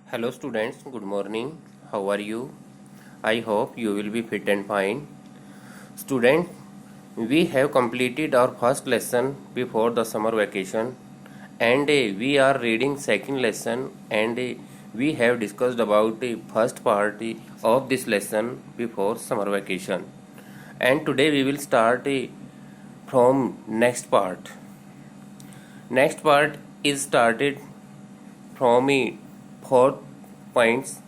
Hello students, good morning. How are you? I hope you will be fit and fine. Students, we have completed our first lesson before the summer vacation and we are reading second lesson and we have discussed about the first part of this lesson before summer vacation. And today we will start from next part. Next part is started from four points: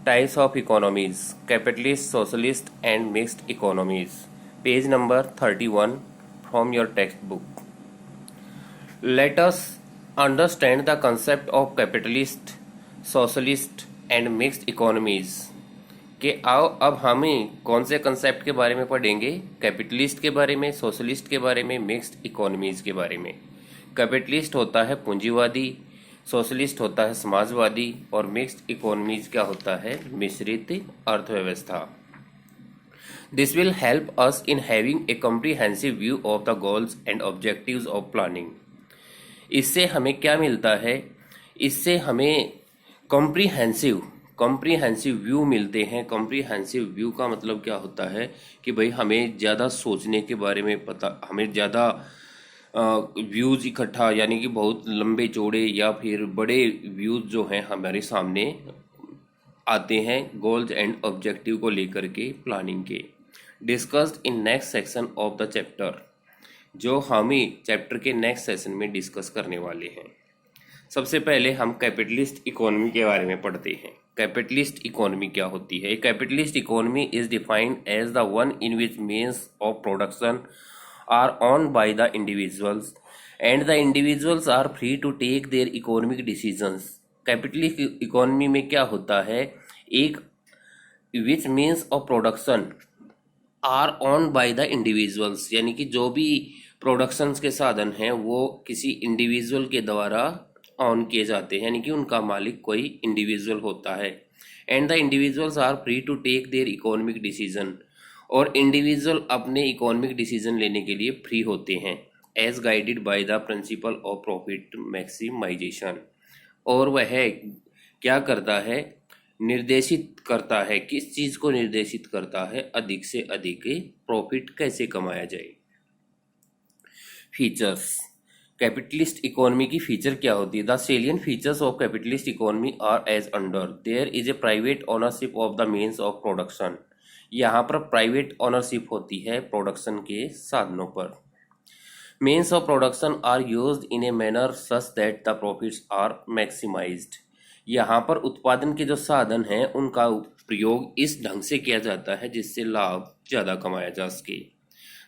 types of economies, capitalist, socialist, and mixed economies. Page number 31 from your textbook. Let us understand the concept of capitalist, socialist, and mixed economies. कि आओ अब हम कौन से concept के बारे में पढ़ेंगे? कैपिटलिस्ट के बारे में, सोशलिस्ट के बारे में, मिक्स्ड इकोनॉमीज के बारे में। कैपिटलिस्ट होता है पूंजीवादी, सोशलिस्ट होता है समाजवादी और मिक्स्ड इकोनॉमीज क्या होता है? मिश्रित अर्थव्यवस्था। This will help us in having a comprehensive view of the goals and objectives of planning. इससे हमें क्या मिलता है? इससे हमें कॉम्प्रिहेंसिव व्यू मिलते हैं। कॉम्प्रिहेंसिव व्यू का मतलब क्या होता है कि भाई हमें ज़्यादा सोचने के बारे में पता, हमें ज़्यादा व्यूज़ इकट्ठा, यानी कि बहुत लंबे चौड़े या फिर बड़े व्यूज़ जो हैं हमारे सामने आते हैं गोल्स एंड ऑब्जेक्टिव को लेकर के प्लानिंग के। Discussed in next section of the chapter, जो हम ही चैप्टर के नेक्स्ट सेशन में डिस्कस करने वाले हैं। सबसे पहले हम कैपिटलिस्ट इकोनॉमी के बारे में पढ़ते हैं। कैपिटलिस्ट इकोनॉमी क्या होती है? Capitalist economy is defined as the one in which means of production are owned by the individuals and the individuals are free to take their economic decisions. Capitalist economy में क्या होता है? एक which means of production are owned by the individuals, यानी कि जो भी production के साधन हैं वो किसी इंडिविजुअल के द्वारा ऑन किए जाते हैं, यानी कि उनका मालिक कोई इंडिविजुअल होता है। And the individuals are free to take their economic decision, और इंडिविजुअल अपने इकोनॉमिक डिसीजन लेने के लिए फ्री होते हैं। As guided by the principle of profit maximisation, और वह क्या करता है? निर्देशित करता है। किस चीज़ को निर्देशित करता है? अधिक से अधिक प्रॉफिट कैसे कमाया जाए। फीचर्स, कैपिटलिस्ट इकोनॉमी की फीचर क्या होती है? The salient features of capitalist economy are as under. There is a private ownership of the means of production. यहाँ पर प्राइवेट ओनरशिप होती है प्रोडक्शन के साधनों पर। Means of production are used in a manner such that the profits are maximised. यहाँ पर उत्पादन के जो साधन हैं उनका प्रयोग इस ढंग से किया जाता है जिससे लाभ ज़्यादा कमाया जा सके।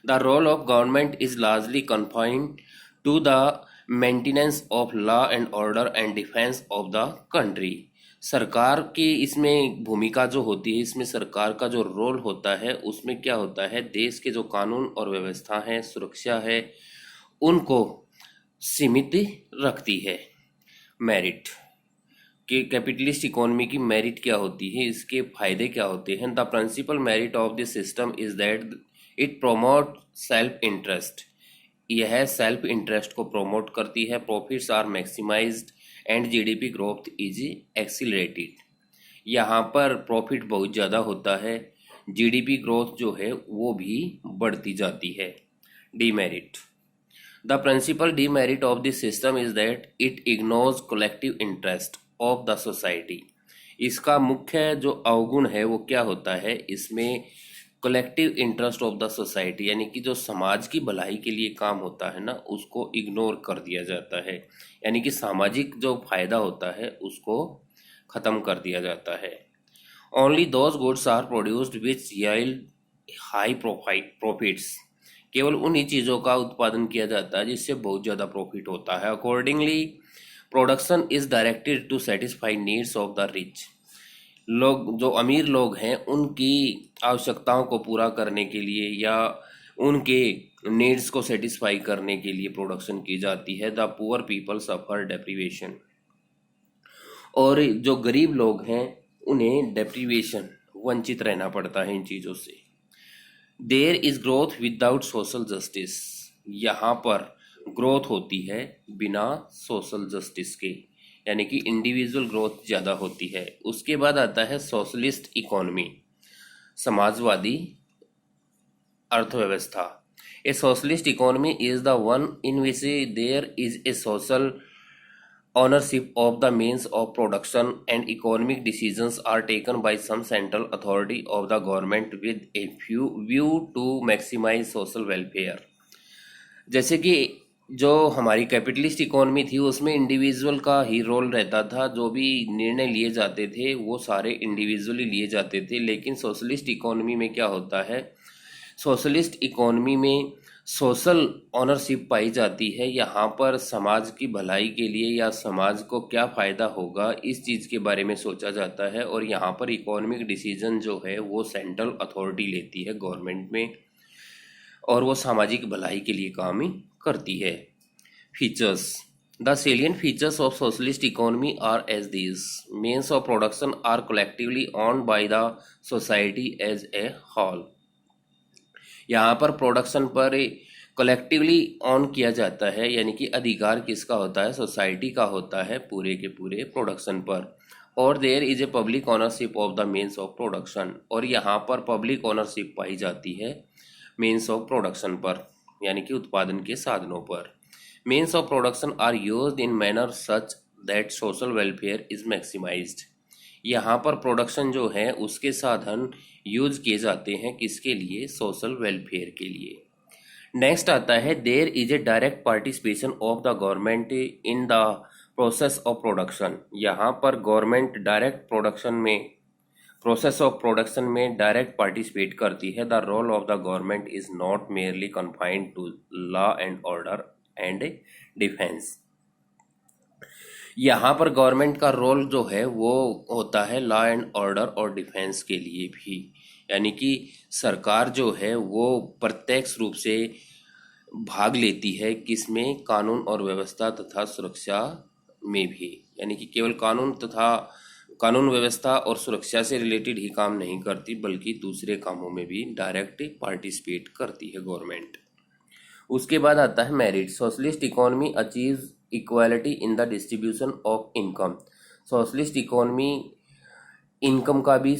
The role of government is largely confined to the maintenance of law and order and defence of the country. सरकार की इसमें भूमिका जो होती है, इसमें सरकार का जो रोल होता है उसमें क्या होता है? देश के जो कानून और व्यवस्था है, सुरक्षा है, उनको सीमित रखती है। मेरिट कि कैपिटलिस्ट इकोनॉमी की मेरिट क्या होती है, इसके फायदे क्या होते हैं? The principle merit of this system is that it promote self interest. यह सेल्फ इंटरेस्ट को प्रोमोट करती है। Profits are maximised and GDP growth is accelerated. यहाँ पर प्रॉफिट बहुत ज़्यादा होता है, जीडीपी ग्रोथ जो है वो भी बढ़ती जाती है। Demerit, the principle demerit of this system is that it ignores collective interest of the society. इसका मुख्य जो अवगुण है वो क्या होता है? इसमें collective interest of the society, यानी कि जो समाज की भलाई के लिए काम होता है ना, उसको इग्नोर कर दिया जाता है। यानी कि सामाजिक जो फायदा होता है उसको खत्म कर दिया जाता है। Only those goods are produced which yield high profits. केवल उन्हीं चीज़ों का उत्पादन किया जाता है जिससे बहुत ज़्यादा प्रॉफिट होता है। Accordingly production is directed to satisfy needs of the rich. लोग, जो अमीर लोग हैं, उनकी आवश्यकताओं को पूरा करने के लिए या उनके नीड्स को सेटिस्फाई करने के लिए प्रोडक्शन की जाती है। The poor people suffer deprivation, और जो गरीब लोग हैं उन्हें डेप्रीवेशन, वंचित रहना पड़ता है इन चीज़ों से। There is growth without social justice. यहाँ पर ग्रोथ होती है बिना सोशल जस्टिस के, यानी कि इंडिविजुअल ग्रोथ ज़्यादा होती है। उसके बाद आता है सोशलिस्ट इकोनॉमी, समाजवादी अर्थव्यवस्था। A socialist economy is the one in which there is a social ownership of the means of production and economic decisions are taken by some central authority of the government with a view to maximize social welfare। जैसे कि जो हमारी capitalist economy थी उसमें individual का ही role रहता था, जो भी निर्णय लिए जाते थे वो सारे इंडिविजुअली लिए जाते थे। लेकिन सोशलिस्ट इकोनॉमी में क्या होता है, सोशलिस्ट इकोनॉमी में सोशल ऑनरशिप पाई जाती है। यहाँ पर समाज की भलाई के लिए या समाज को क्या फ़ायदा होगा इस चीज़ के बारे में सोचा जाता है, और यहाँ पर इकोनॉमिक डिसीजन जो है वो सेंट्रल अथॉरिटी लेती है गवर्नमेंट में, और वो सामाजिक भलाई के लिए काम ही करती है। Features, the salient features of socialist economy are as these: means of production are collectively owned by the society as a whole। यहाँ पर प्रोडक्शन पर कलेक्टिवली ऑन किया जाता है, यानी कि अधिकार किसका होता है, सोसाइटी का होता है पूरे के पूरे प्रोडक्शन पर। और there is a public ownership of the means of production, और यहाँ पर पब्लिक ओनरशिप पाई जाती है मीन्स ऑफ प्रोडक्शन पर, यानी कि उत्पादन के साधनों पर। Means of production are used in manner such that social welfare is maximised. यहाँ पर प्रोडक्शन जो है उसके साधन यूज किए जाते हैं किसके लिए, सोशल वेलफेयर के लिए। नेक्स्ट आता है there is a direct participation of the government in the process of production. यहाँ पर गवर्नमेंट डायरेक्ट प्रोडक्शन में, प्रोसेस ऑफ प्रोडक्शन में डायरेक्ट पार्टिसिपेट करती है। The role of the government is not merely confined to law and order and defence. यहाँ पर government का role जो है वो होता है लॉ एंड ऑर्डर और डिफेंस के लिए भी, यानी कि सरकार जो है वो प्रत्यक्ष रूप से भाग लेती है किसमें, कानून और व्यवस्था तथा सुरक्षा में भी, यानी कि केवल कानून व्यवस्था और सुरक्षा से रिलेटेड ही काम नहीं करती बल्कि दूसरे कामों में भी डायरेक्ट पार्टिसिपेट करती है गवर्नमेंट। उसके बाद आता है merit. Socialist economy achieves equality in the distribution of income. Socialist economy income का भी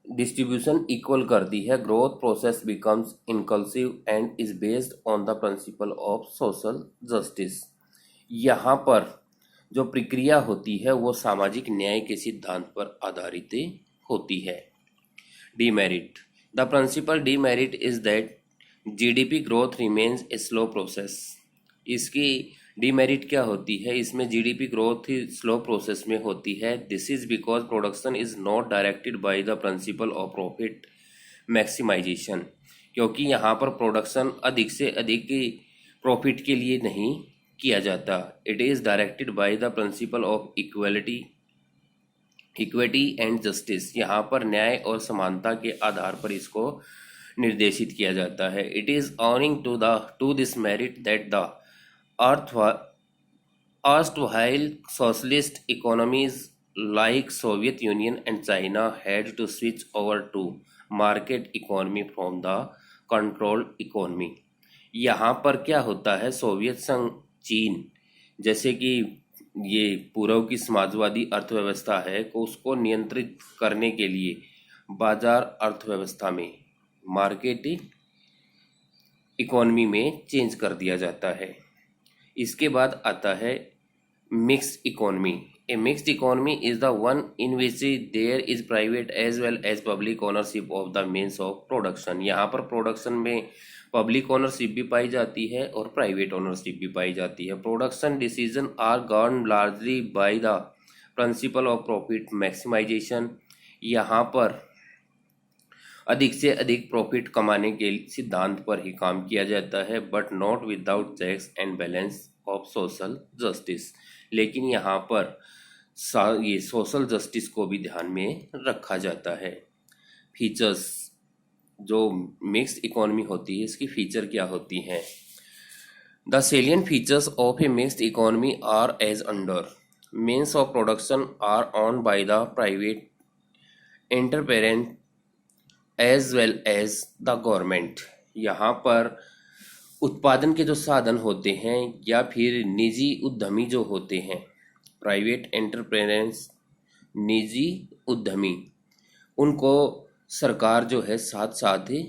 डिस्ट्रीब्यूशन इक्वल करती है। Growth process becomes inclusive and is based on the principle of social justice. यहाँ पर जो प्रक्रिया होती है वो सामाजिक न्याय के सिद्धांत पर आधारित होती है। Demerit, the principle demerit is that GDP growth remains a slow process. इसकी डीमेरिट क्या होती है, इसमें जीडीपी ग्रोथ स्लो प्रोसेस में होती है। This is because production is not directed by the principle of profit maximisation, क्योंकि यहाँ पर प्रोडक्शन अधिक से अधिक प्रॉफिट के लिए नहीं किया जाता। It is directed by the principle of equity and justice. यहाँ पर न्याय और समानता के आधार पर इसको निर्देशित किया जाता है। It is owing to this merit that the erstwhile socialist economies like Soviet Union and China had to switch over to market economy from the controlled economy। यहाँ पर क्या होता है, सोवियत संघ, चीन जैसे कि ये पूर्व की समाजवादी अर्थव्यवस्था है को उसको नियंत्रित करने के लिए बाजार अर्थव्यवस्था में, मार्केट इकोनॉमी में चेंज कर दिया जाता है। इसके बाद आता है mixed economy. A mixed economy is the one in which there is private as well as public ownership of the means of production. यहाँ पर प्रोडक्शन में पब्लिक ओनरशिप भी पाई जाती है और प्राइवेट ओनरशिप भी पाई जाती है। Production decision are govern largely by the principle of profit maximisation. यहाँ पर अधिक से अधिक प्रॉफिट कमाने के सिद्धांत पर ही काम किया जाता है, but not without checks and balance of social justice. लेकिन यहाँ पर ये सोशल जस्टिस को भी ध्यान में रखा जाता है। फीचर्स, जो मिक्स्ड इकोनॉमी होती है इसकी फीचर क्या होती हैं। The salient features of a mixed economy are as under. Means of production are own by the private entrepreneur as well as the government. यहाँ पर उत्पादन के जो साधन होते हैं या फिर निजी उद्यमी जो होते हैं प्राइवेट एंटरप्रेन्योर्स, निजी उद्यमी, उनको सरकार जो है साथ साथ ही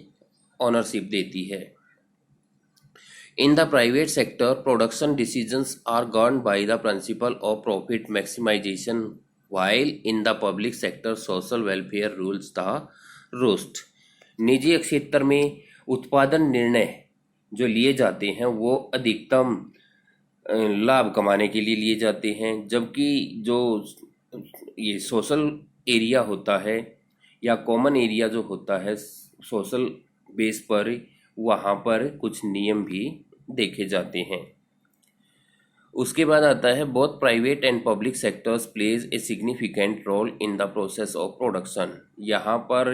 ओनरशिप देती है। In the private sector production decisions are governed by the principle of profit maximisation, while in the public sector social welfare rules the roost। निजी क्षेत्र में उत्पादन निर्णय जो लिए जाते हैं वो अधिकतम लाभ कमाने के लिए लिए जाते हैं, जबकि जो ये सोशल एरिया होता है या कॉमन एरिया जो होता है सोशल बेस पर, वहाँ पर कुछ नियम भी देखे जाते हैं। उसके बाद आता है both private and public sectors plays a significant role in the process of production. यहाँ पर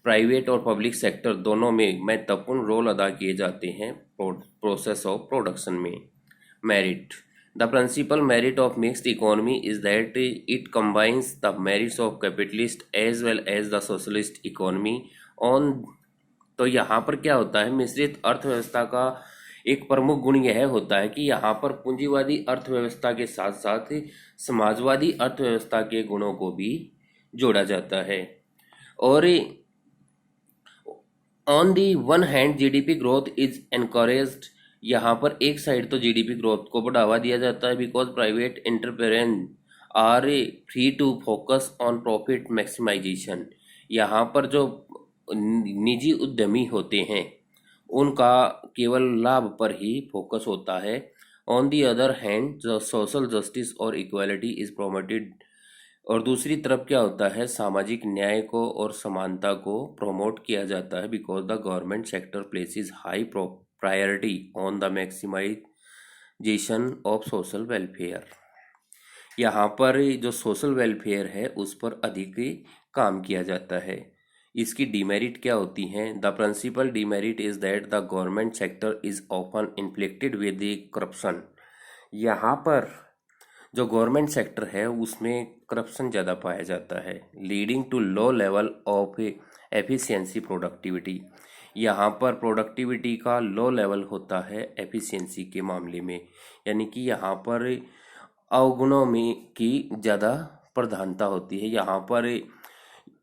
प्राइवेट और पब्लिक सेक्टर दोनों में महत्वपूर्ण रोल अदा किए जाते हैं प्रोसेस ऑफ प्रोडक्शन में। Merit, the principle merit of mixed economy is that it combines the merits of capitalist as well as the socialist economy on. तो यहाँ पर क्या होता है, मिश्रित अर्थव्यवस्था का एक प्रमुख गुण यह होता है कि यहाँ पर पूंजीवादी अर्थव्यवस्था के साथ साथ समाजवादी अर्थव्यवस्था के गुणों को भी जोड़ा जाता है। और on the one hand GDP growth is encouraged, यहाँ पर एक साइड तो जीडीपी ग्रोथ को बढ़ावा दिया जाता है because private entrepreneur are free to focus on profit maximisation. यहाँ पर जो निजी उद्यमी होते हैं उनका केवल लाभ पर ही फोकस होता है। ऑन दी अदर हैंड जो सोशल जस्टिस और इक्वालिटी इज प्रोमोटेड, और दूसरी तरफ क्या होता है, सामाजिक न्याय को और समानता को प्रमोट किया जाता है because the government sector places high priority on the maximisation of social welfare. यहाँ पर जो सोशल वेलफेयर है उस पर अधिक काम किया जाता है। इसकी डिमेरिट क्या होती हैं, the principle demerit is that the government sector is often inflicted with the corruption. यहाँ पर जो गवर्नमेंट सेक्टर है उसमें करप्शन ज़्यादा पाया जाता है, leading to low level of efficiency productivity. यहाँ पर प्रोडक्टिविटी का लो लेवल होता है एफिशिएंसी के मामले में, यानी कि यहाँ पर अवगुणों में की ज़्यादा प्रधानता होती है। यहाँ पर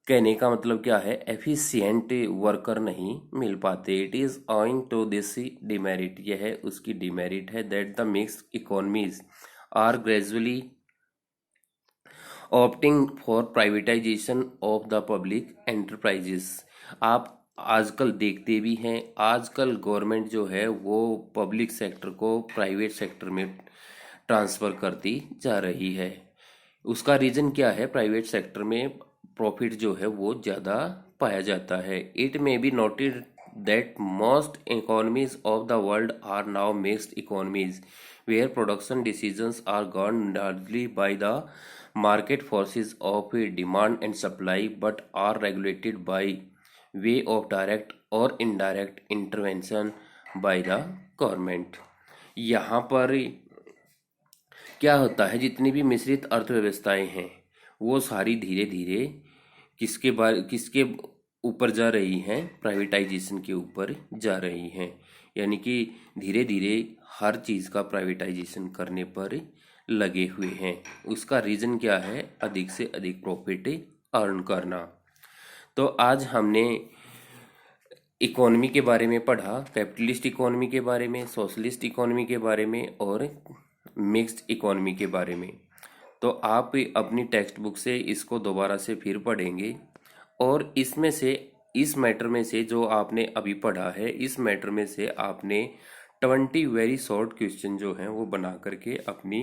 कहने का मतलब क्या है, एफिशिएंट वर्कर नहीं मिल पाते। It is owing to this demerit, यह है उसकी डिमेरिट है, that the mixed economies are gradually opting for privatisation of the public enterprises. आप आजकल देखते भी हैं, आजकल गवर्नमेंट जो है वो पब्लिक सेक्टर को प्राइवेट सेक्टर में ट्रांसफ़र करती जा रही है। उसका रीज़न क्या है, प्राइवेट सेक्टर में प्रॉफिट जो है वो ज़्यादा पाया जाता है। It may be noted that most economies of the world are now mixed economies where production decisions are governed largely by the market forces of demand and supply but are regulated by way of direct or indirect intervention by the government। यहाँ पर क्या होता है, जितनी भी मिश्रित अर्थव्यवस्थाएं हैं वो सारी धीरे धीरे किसके ऊपर जा रही हैं, प्राइवेटाइजेशन के ऊपर जा रही हैं। यानी कि धीरे धीरे हर चीज़ का प्राइवेटाइजेशन करने पर लगे हुए हैं। उसका रीज़न क्या है, अधिक से अधिक प्रॉफिट अर्न करना। तो आज हमने इकोनॉमी के बारे में पढ़ा, कैपिटलिस्ट इकोनॉमी के बारे में, सोशलिस्ट इकोनॉमी के बारे में और मिक्स्ड इकोनॉमी के बारे में। तो आप अपनी टेक्स्ट बुक से इसको दोबारा से फिर पढ़ेंगे और इसमें से इस मैटर में से जो आपने अभी पढ़ा है, इस मैटर में से आपने 20 वेरी शॉर्ट क्वेश्चन जो हैं वो बना करके अपनी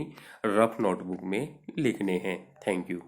रफ नोटबुक में लिखने हैं। Thank you.